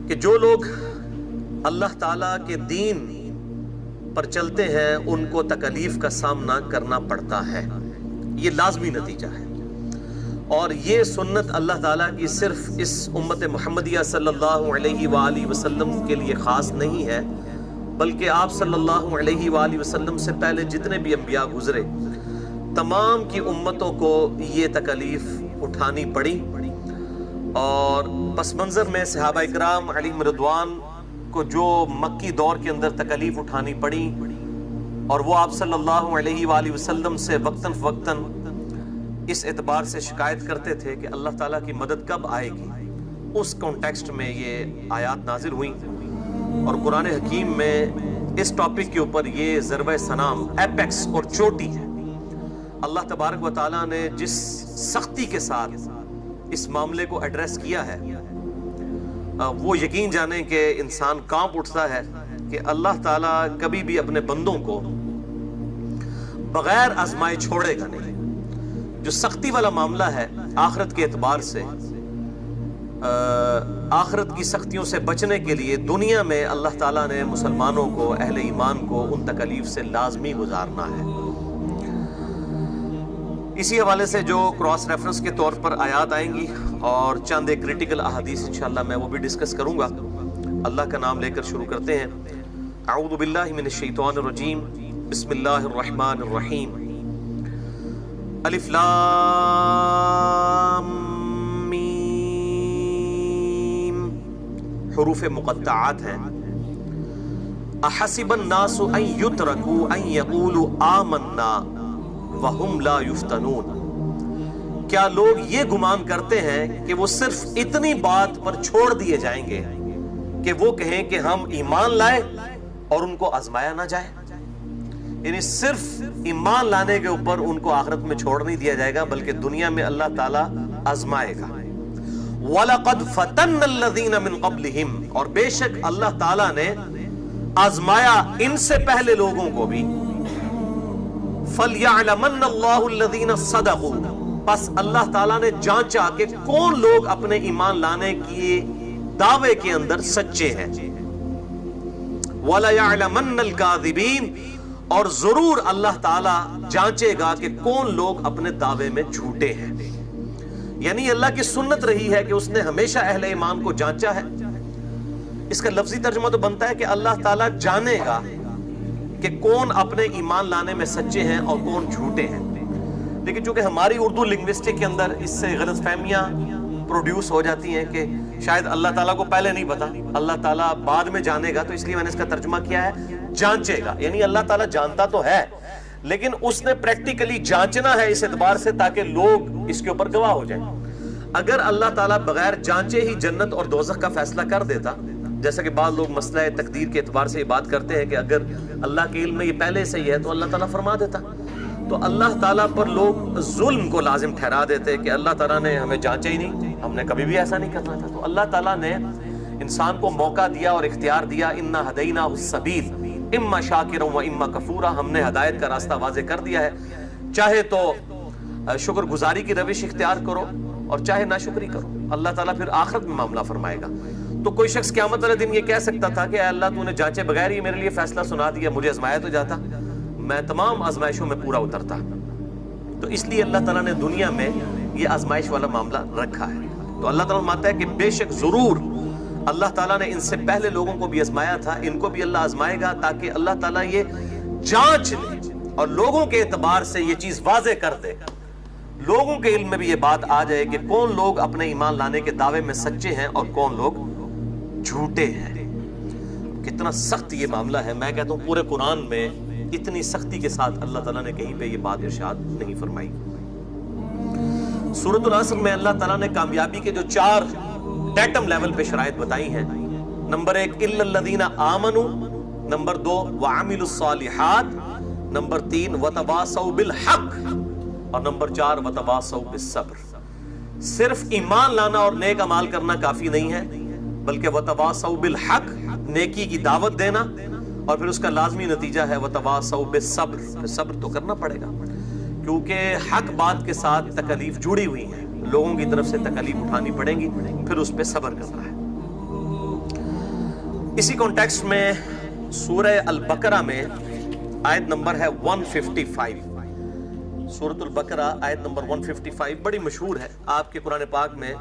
کہ جو لوگ اللہ تعالیٰ کے دین پر چلتے ہیں ان کو تکلیف کا سامنا کرنا پڑتا ہے، یہ لازمی نتیجہ ہے۔ اور یہ سنت اللہ تعالیٰ کی صرف اس امت محمدیہ صلی اللہ علیہ وآلہ وسلم کے لیے خاص نہیں ہے، بلکہ آپ صلی اللہ علیہ وآلہ وسلم سے پہلے جتنے بھی انبیاء گزرے تمام کی امتوں کو یہ تکلیف اٹھانی پڑی۔ اور پس منظر میں صحابہ اکرام علیہم رضوان کو جو مکی دور کے اندر تکلیف اٹھانی پڑی، اور وہ آپ صلی اللہ علیہ وآلہ وسلم سے وقتاً فوقتاً اس اعتبار سے شکایت کرتے تھے کہ اللہ تعالیٰ کی مدد کب آئے گی، اس کانٹیکسٹ میں یہ آیات نازل ہوئیں۔ اور قرآن حکیم میں اس ٹاپک کے اوپر یہ ضربہ سنام ایپیکس اور چوٹی ہے۔ اللہ تبارک و تعالیٰ نے جس سختی کے ساتھ اس معاملے کو ایڈریس کیا ہے، وہ یقین جانیں کہ انسان کانپ اٹھتا ہے کہ اللہ تعالیٰ کبھی بھی اپنے بندوں کو بغیر آزمائے چھوڑے گا نہیں۔ جو سختی والا معاملہ ہے آخرت کے اعتبار سے، آخرت کی سختیوں سے بچنے کے لیے دنیا میں اللہ تعالیٰ نے مسلمانوں کو، اہل ایمان کو ان تکلیف سے لازمی گزارنا ہے۔ اسی حوالے سے جو کراس ریفرنس کے طور پر آیات آئیں گی اور چند ایک کریٹیکل احادیث انشاءاللہ میں وہ بھی ڈسکس کروں گا۔ اللہ کا نام لے کر شروع کرتے ہیں۔ اعوذ باللہ من الشیطان الرجیم، بسم اللہ الرحمن الرحیم۔ الف لام میم، حروف مقطعات ہیں۔ احسب الناس ان یترکوا ان یقولوا آمنا وہم لا یفتنون، کیا لوگ یہ گمان کرتے ہیں کہ وہ صرف اتنی بات پر چھوڑ دیے جائیں گے کہ وہ کہیں کہ ہم ایمان لائے اور ان کو آزمایا نہ جائے؟ یعنی صرف ایمان لانے کے اوپر ان کو آخرت میں چھوڑ نہیں دیا جائے گا، بلکہ دنیا میں اللہ تعالیٰ آزمائے گا۔ وَلَقَدْ فَتَنَّ الَّذِينَ مِن قَبْلِهِمْ، اور بے شک اللہ تعالیٰ نے آزمایا ان سے پہلے لوگوں کو بھی۔ فَلْيَعْلَمَنَّ اللَّهُ الَّذِينَ صَدَقُوا، پس اللہ تعالیٰ نے جانچا کہ کون لوگ اپنے ایمان لانے کی دعوے کے اندر سچے ہیں۔ وَلَيَعْلَمَنَّ الْكَاذِبِينَ، اور ضرور اللہ تعالیٰ جانچے گا کہ کون لوگ اپنے دعوے میں جھوٹے ہیں۔ یعنی اللہ کی سنت رہی ہے کہ اس نے ہمیشہ اہل ایمان کو جانچا ہے۔ اس کا لفظی ترجمہ تو بنتا ہے کہ اللہ تعالیٰ جانے گا کہ کون اپنے ایمان لانے میں سچے ہیں اور کون جھوٹے ہیں۔ لیکن چونکہ ہماری اردو لنگوسٹک کے اندر اس سے غلط فہمیاں پروڈیوس ہو جاتی ہیں کہ شاید اللہ تعالیٰ کو پہلے نہیں پتا، اللہ تعالیٰ بعد میں جانے گا، تو اس لیے میں نے اس کا ترجمہ کیا ہے جانچے گا۔ یعنی اللہ تعالیٰ جانتا تو ہے، لیکن اس نے پریکٹیکلی جانچنا ہے اس اعتبار سے تاکہ لوگ اس کے اوپر گواہ ہو جائیں۔ اگر اللہ تعالیٰ بغیر جانچے ہی جنت اور دوزخ کا فیصلہ کر دیتا، جیسا کہ بعض لوگ مسئلہ تقدیر کے اعتبار سے یہ بات کرتے ہیں کہ اگر اللہ کے علم میں یہ پہلے سے ہی ہے تو اللہ تعالیٰ فرما دیتا، تو اللہ تعالیٰ پر لوگ ظلم کو لازم ٹھہرا دیتے کہ اللہ تعالیٰ نے ہمیں جانچا ہی نہیں، ہم نے کبھی بھی ایسا نہیں کرنا تھا۔ تو اللہ تعالیٰ نے انسان کو موقع دیا اور اختیار دیا، انا ہدیناہ السبیل اما شاکرا و اما کفورا، ہم نے ہدایت کا راستہ واضح کر دیا ہے، چاہے تو شکر گزاری کی روش اختیار کرو اور چاہے ناشکری کرو۔ اللہ تعالیٰ پھر آخرت میں معاملہ فرمائے گا۔ تو کوئی شخص قیامت والے دن یہ کہہ سکتا تھا کہ اے اللہ تو نے جانچے بغیر ہی میرے لیے فیصلہ سنا دیا، مجھے آزمایا تو جاتا، میں تمام آزمائشوں میں پورا اترتا۔ تو اس لیے اللہ تعالیٰ نے دنیا میں یہ آزمائش والا معاملہ رکھا ہے۔ تو اللہ تعالیٰ فرماتا ہے کہ بے شک ضرور اللہ تعالیٰ نے ان سے پہلے لوگوں کو بھی آزمایا تھا، ان کو بھی اللہ آزمائے گا، تاکہ اللہ تعالیٰ یہ جانچ لے اور لوگوں کے اعتبار سے یہ چیز واضح کر دے، لوگوں کے علم میں بھی یہ بات آ جائے کہ کون لوگ اپنے ایمان لانے کے دعوے میں سچے ہیں اور کون لوگ جھوٹے ہیں۔ کتنا سخت یہ معاملہ ہے، میں کہتا ہوں پورے قرآن میں اتنی سختی کے ساتھ اللہ تعالیٰ نے کہیں پہ یہ بات ارشاد نہیں فرمائی۔ سورۃ العصر میں اللہ تعالیٰ نے کامیابی کے جو 4 ڈیٹم لیول پہ شرائط بتائی ہیں، نمبر 1 الا الذین آمنوا، نمبر 2 وعملوا الصالحات، نمبر 3 وتواصوا بالحق، اور نمبر 4 وتواصوا بالصبر۔ صرف ایمان لانا اور نیک اعمال کرنا کافی نہیں ہے، بلکہ وتواصوا بالحق، نیکی کی دعوت دینا، اور پھر اس کا لازمی نتیجہ ہے وتواصوا بالصبر، صبر تو کرنا پڑے گا، کیونکہ حق بات کے ساتھ تکلیف جڑی ہوئی ہے، لوگوں کی طرف سے تکلیف اٹھانی پڑے گی، پھر اس پہ صبر کرنا ہے۔ اسی کانٹیکسٹ میں سورہ البقرہ میں آیت نمبر ہے 155. سورۃ البقرہ آیت نمبر 155 بڑی مشہور ہے آپ کے قرآن پاک میں،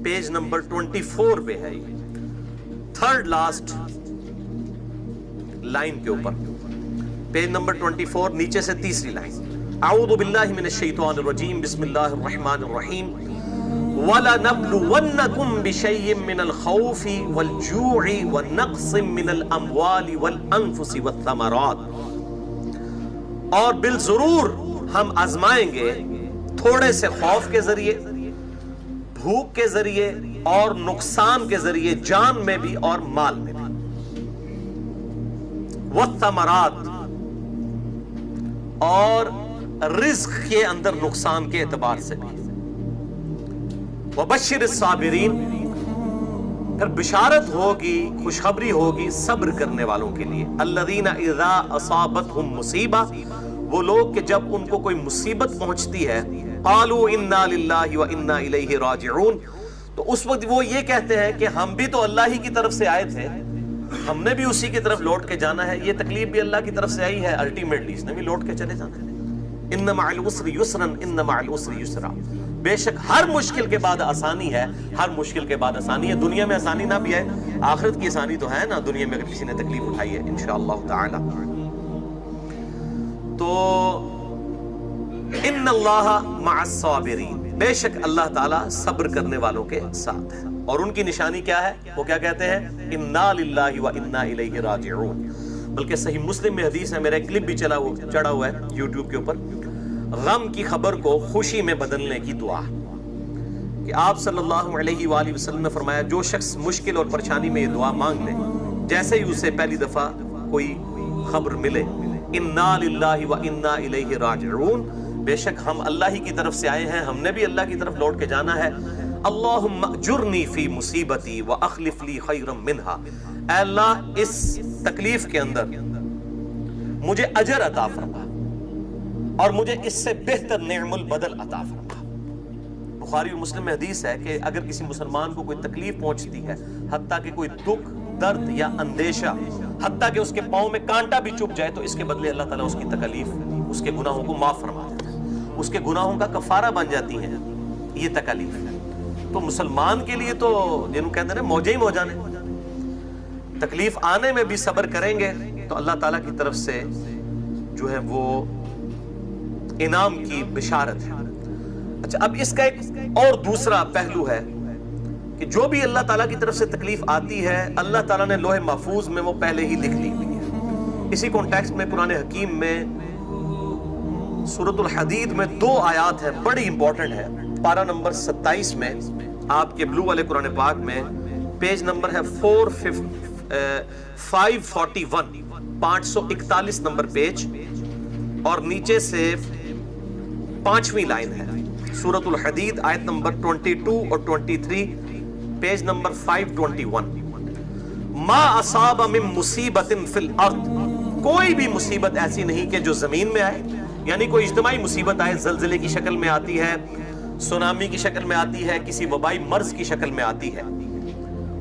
پیج نمبر 24 پہ ہے، یہ تھرڈ لاسٹ لائن کے اوپر، پیج نمبر 24 نیچے سے تیسری لائن. اعوذ باللہ من الشیطان الرجیم، بسم اللہ الرحمن الرحیم. وَلَنَبْلُوَنَّكُمْ بِشَيْءٍ مِّنَ الْخَوْفِ وَالْجُوعِ وَنَقْصٍ مِّنَ الْأَمْوَالِ وَالْأَنفُسِ وَالثَّمَرَاتِ، اور بالضرور ہم آزمائیں گے تھوڑے سے خوف کے ذریعے، بھوک کے ذریعے اور نقصان کے ذریعے، جان میں بھی اور مال میں بھی. والثمرات، اور رزق کے اندر نقصان کے اعتبار سے بھی. وبشر الصابرین، پھر بشارت ہوگی، خوشخبری ہوگی صبر کرنے والوں کے لیے. الذین اذا اصابتهم مصیبہ، وہ لوگ کہ جب ان کو کوئی مصیبت پہنچتی ہے، قالوا انا للہ وانا الیہ راجعون، تو اس وقت وہ یہ کہتے ہیں کہ ہم بھی تو اللہ ہی کی طرف سے آئے تھے، ہم نے بھی اسی کی طرف لوٹ کے جانا ہے، یہ تکلیف بھی اللہ کی طرف سے آئی ہے، الٹیمیٹلی اس نے بھی لوٹ کے چلے جانا ہے. ان مع العسر یسرا، ان مع العسر یسرا، بے شک ہر مشکل کے بعد آسانی ہے، ہر مشکل کے بعد آسانی ہے. دنیا میں آسانی نہ بھی ہے، آخرت کی آسانی تو ہے نا، دنیا میں اگر کسی نے تکلیف اٹھائی ہے انشاءاللہ تعالی. تو ان اللہ مع الصابرین، بے شک اللہ تعالی صبر کرنے والوں کے ساتھ ہے. اور ان کی نشانی کیا ہے؟ وہ کیا کہتے ہیں؟ انا للہ وانا الیہ راجعون. بلکہ صحیح مسلم میں حدیث ہے، میرا ایک کلپ بھی چڑھا ہوا ہے یوٹیوب کے اوپر، غم کی خبر کو خوشی میں بدلنے کی دعا، کہ آپ صلی اللہ علیہ وآلہ وسلم نے فرمایا جو شخص مشکل اور پریشانی میں یہ دعا مانگ لے، جیسے ہی اسے پہلی دفعہ کوئی خبر ملے، انا للہ وانا الیہ راجعون، بے شک ہم اللہ ہی کی طرف سے آئے ہیں، ہم نے بھی اللہ کی طرف لوٹ کے جانا ہے. اللہم اجرنی فی مصیبتی واخلف لی خیرا منہا، اے اللہ اس تکلیف کے اندر مجھے اجر عطا فرما اور مجھے اس سے بہتر نعم البدل عطا فرما. بخاری و مسلم میں حدیث ہے کہ اگر کسی مسلمان کو کوئی تکلیف پہنچتی ہے، حتیٰ کہ کوئی دکھ، درد یا اندیشہ، حتیٰ کہ اس کے پاؤں میں کانٹا بھی چبھ جائے، تو اس کے بدلے اللہ تعالیٰ اس کی تکلیف، اس کے گناہوں کو معاف فرما دیتا ہے، اس کے گناہوں کا کفارہ بن جاتی ہیں یہ تکلیف. تو مسلمان کے لیے تو جنہوں کہتے ہیں موجے ہی موجانے، تکلیف آنے میں بھی صبر کریں گے تو اللہ تعالیٰ کی طرف سے جو ہے وہ انعام کی بشارت ہے. اچھا، اب اس کا ایک اور دوسرا پہلو ہے کہ جو بھی اللہ تعالیٰ کی طرف سے تکلیف آتی ہے، اللہ تعالیٰ نے لوح محفوظ میں وہ پہلے ہی لکھ لی ہوئی ہے. اسی کانٹیکسٹ میں قرآن حکیم میں سورۃ الحدید میں 2 آیات ہیں، بڑی امپورٹنٹ ہے. پارہ نمبر 27 میں آپ کے بلو والے قرآن پاک میں پیج نمبر ہے 541، 541 نمبر پیج، اور نیچے سے 5ویں لائن ہے. سورۃ الحدید آیت نمبر 22 اور 23، پیج نمبر 521. ما اصاب من مصیبت فی الارض، کوئی بھی مصیبت ایسی نہیں کہ جو زمین میں آئے، یعنی کوئی اجتماعی مصیبت آئے، زلزلے کی شکل میں آتی ہے، سونامی کی شکل میں آتی ہے، کسی وبائی مرض کی شکل میں آتی ہے.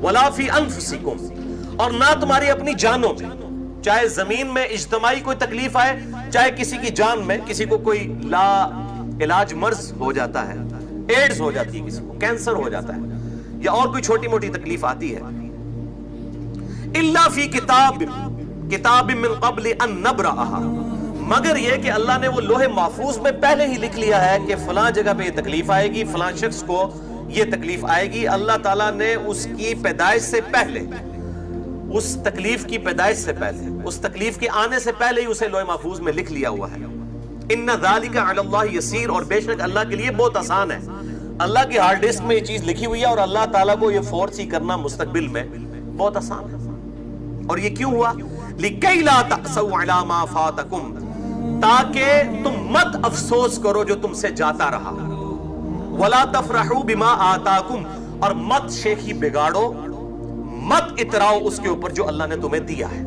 ولا فی انفسکم، اور نہ تمہاری اپنی جانوں میں، چاہے زمین میں اجتماعی کوئی تکلیف آئے، چاہے کسی کی جان میں، کسی کو کوئی لا علاج مرض ہو جاتا ہے، ایڈز ہو جاتی ہے، کسی کو کینسر ہو جاتا ہے، یا اور کوئی چھوٹی موٹی تکلیف آتی ہے. الا فی کتاب من قبل ان نبرأہا، مگر یہ کہ اللہ نے وہ لوح محفوظ میں پہلے ہی لکھ لیا ہے کہ فلاں جگہ پہ یہ تکلیف آئے گی، فلاں شخص کو یہ تکلیف آئے گی. اللہ تعالیٰ نے اس کی پیدائش سے پہلے، اس تکلیف کی پیدائش سے پہلے، اس تکلیف کے آنے سے پہلے ہی اسے لوح محفوظ میں لکھ لیا ہوا ہے. ان ذالک علی اللہ یسیر، اور بے شک اللہ کے لیے بہت آسان ہے. اللہ کی ہارڈ ڈسک میں یہ چیز لکھی ہوئی ہے، اور اللہ تعالیٰ کو یہ فورس ہی کرنا مستقبل میں بہت آسان ہے. اور یہ کیوں ہوا؟ لِكَيْ لَا تَأْسَوْا عَلَى مَا فَاتَكُمْ، تاکہ تم مت افسوس کرو جو تم سے جاتا رہا. وَلَا تَفْرَحُوا بِمَا آتَاكُمْ، اور مت شیخی بگاڑو، مت اتراؤ اس کے اوپر جو اللہ نے تمہیں دیا ہے.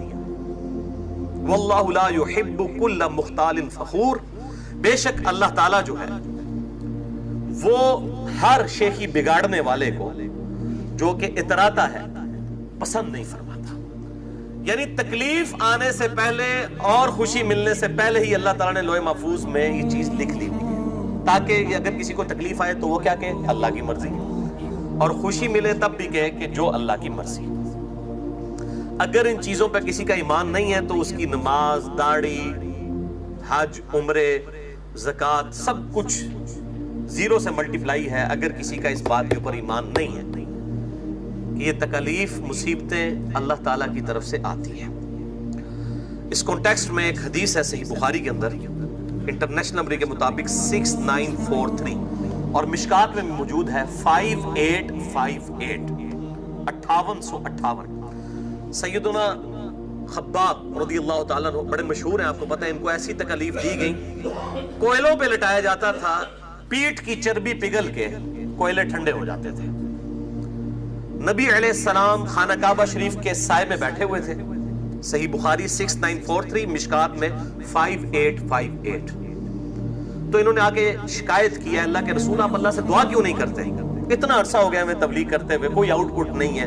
وَاللَّهُ لَا يُحِبُّ كُلَّ مُخْتَالٍ فَخُورٍ، بے شک اللہ تعالیٰ جو ہے وہ ہر شیخی بگاڑنے والے کو، جو کہ اتراتا ہے، پسند نہیں فرماتا. یعنی تکلیف آنے سے پہلے اور خوشی ملنے سے پہلے ہی اللہ تعالیٰ نے لوح محفوظ میں یہ چیز لکھ لی ہوئی ہے، تاکہ اگر کسی کو تکلیف آئے تو وہ کیا کہے؟ اللہ کی مرضی. اور خوشی ملے تب بھی کہے کہ جو اللہ کی مرضی. اگر ان چیزوں پہ کسی کا ایمان نہیں ہے تو اس کی نماز، داڑھی، حج، عمرے، زکوٰۃ سب کچھ زیرو سے ملٹیپلائی ہے، اگر کسی کا اس بات کے اوپر ایمان نہیں ہے کہ یہ تکلیف، مصیبتیں اللہ تعالیٰ کی طرف سے آتی ہیں. اس کانٹیکسٹ میں ایک حدیث ہے صحیح بخاری کے اندر، انٹرنیشنل نمبر کے مطابق 6943، اور مشکات میں موجود ہے 5858، 5858. سیدنا خباب رضی اللہ تعالیٰ عنہ بڑے مشہور ہیں، آپ کو پتہ ہے، ان کو ایسی تکلیف دی گئی، کوئلوں پہ لٹایا جاتا تھا، پیٹھ کی چربی پگھل کے کوئلے ٹھنڈے ہو جاتے تھے. نبی علیہ السلام خانہ کعبہ شریف کے سائے میں بیٹھے ہوئے تھے. صحیح بخاری 6943، مشکات میں 5858. تو انہوں نے آگے شکایت کی ہے، اللہ کے رسول آپ اللہ سے دعا کیوں نہیں کرتے؟ اتنا عرصہ ہو گیا ہمیں تبلیغ کرتے ہوئے، کوئی آؤٹ پٹ نہیں ہے،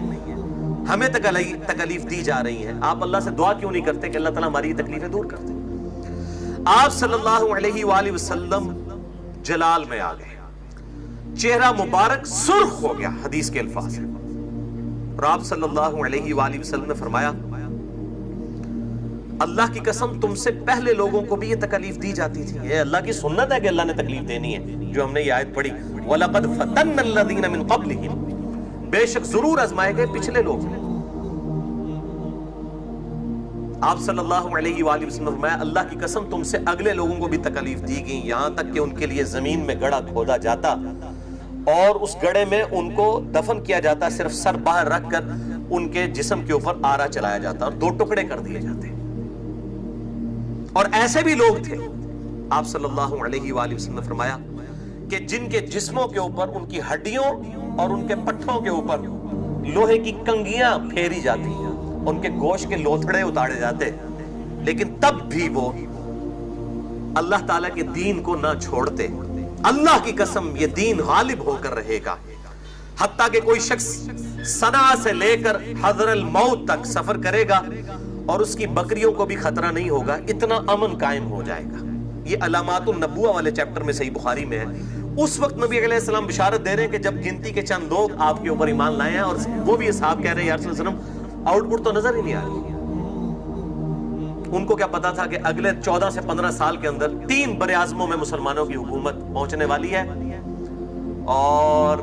ہمیں تکلیف دی جا رہی ہے، آپ اللہ سے دعا کیوں نہیں کرتے کہ اللہ تعالیٰ ہماری تکلیفیں دور کرتے؟ آپ صلی اللہ علیہ وآلہ وسلم جلال میں آ گئے، چہرہ مبارک سرخ ہو گیا، حدیث کے الفاظ ہیں. اور آپ صلی اللہ علیہ وآلہ وسلم نے فرمایا، اللہ کی قسم تم سے پہلے لوگوں کو بھی یہ تکلیف دی جاتی تھی. یہ اللہ کی سنت ہے کہ اللہ نے تکلیف دینی ہے، جو ہم نے یہ آیت پڑھی، وَلَقَدْ فَتَنَّ الَّذِينَ مِن قَبْلِهِمْ، بے شک ضرور آزمائے گئے پچھلے لوگ. آپ صلی اللہ علیہ وآلہ وسلم نے فرمایا، اللہ کی قسم تم سے اگلے لوگوں کو بھی تکلیف دی گئی، یہاں تک کہ ان کے لیے زمین میں گڑھا کھودا جاتا اور اس گڑھے میں ان کو دفن کیا جاتا، صرف سر باہر رکھ کر ان کے جسم کے اوپر آرا چلایا جاتا اور 2 ٹکڑے کر دیے جاتے. اور ایسے بھی لوگ تھے، آپ صلی اللہ علیہ وآلہ وسلم نے فرمایا کہ جن کے جسموں کے اوپر، ان کی ہڈیوں اور ان کے پٹھوں کے اوپر لوہے کی کنگیاں پھیری جاتی، ان کے گوشت کے لوتھڑے اتارے جاتے، لیکن تب بھی وہ اللہ تعالیٰ کے دین کو نہ چھوڑتے. اللہ کی قسم یہ دین غالب ہو کر رہے گا، حتیٰ کہ کوئی شخص صنعاء سے لے کر حضر الموت تک سفر کرے گا اور اس کی بکریوں کو بھی خطرہ نہیں ہوگا، اتنا امن قائم ہو جائے گا. یہ علامات النبوہ والے چیپٹر میں صحیح بخاری میں ہے. اس وقت نبی علیہ السلام بشارت دے رہے ہیں کہ جب گنتی کے چند لوگ آپ کے اوپر ایمان لائے ہیں، اور وہ بھی اصحاب کہہ رہے ہیں یا رسول اللہ علیہ وسلم آؤٹ پٹ تو نظر ہی نہیں آ رہی. ان کو کیا پتا تھا کہ اگلے 14 سے 15 سال کے اندر 3 براعظموں میں مسلمانوں کی حکومت پہنچنے والی ہے، اور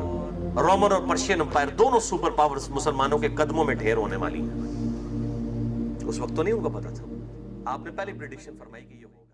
رومن اور پرشین امپائر دونوں سپر پاورز مسلمانوں کے قدموں میں ڈھیر ہونے والی ہیں. اس وقت تو نہیں ان کو پتا تھا، آپ نے پہلی پریڈکشن فرمائی کہ یہ ہو.